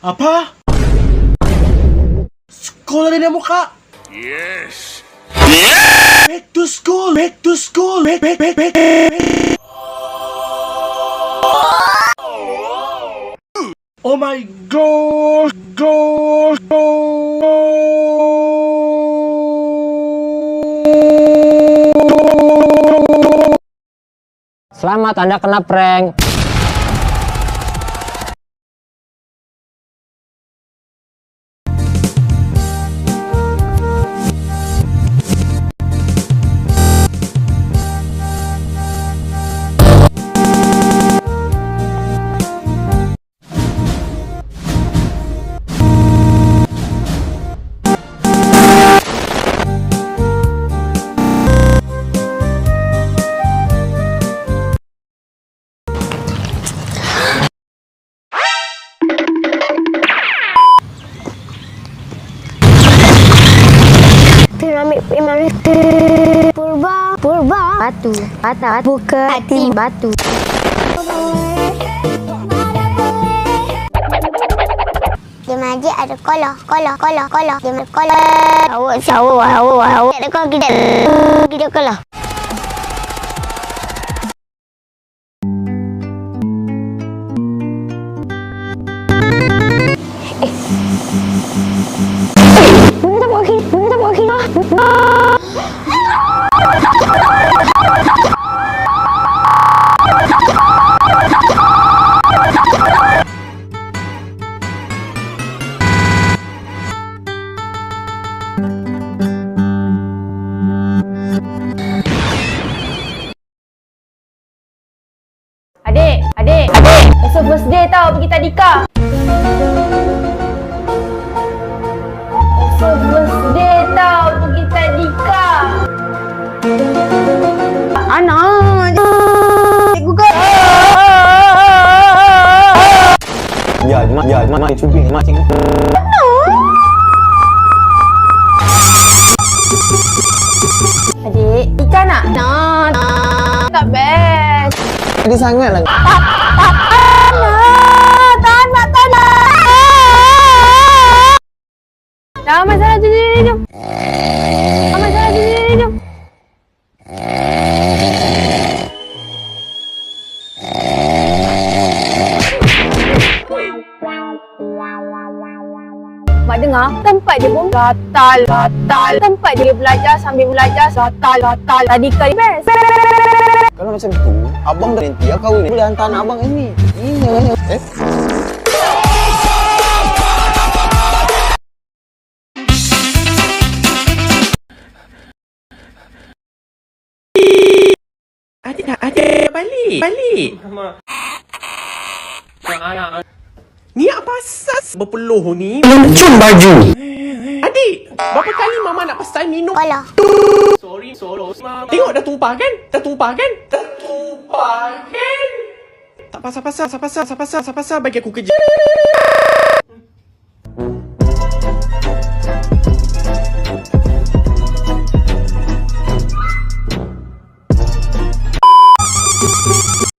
Apa? Sekolah din ang muka? Yes. Back to school! Back to school! Back. Oh my God! Selamat, Anda kena prank. Piramid purba batu buka hati batu. Di masjid ada kolah. Di kolah awak ada kau kita kolah. Adik, besok first day tau pergi tadika. Besok first day tau pergi tadika. Anak, cikgu kan? Ya, mak cubit, mak cikgu. Adik, ikan nak? Nak. Tak best. Dia sangat lah. Dah masalah tu jom. Mak dengar tempat dia pun gatal. Tempat dia belajar sambil belajar gatal. Tadika ni best. Kalau macam tu, abang dah nanti kahwin boleh hantar anak abang ini. Ini. Adik, balik. Ni apa asas berpeluh ni? Cium baju. Adik, berapa kali mama nak pesan minum? Kolah. Sorry. Tengok dah tumpah kan? Tak pasal bagi aku kerja.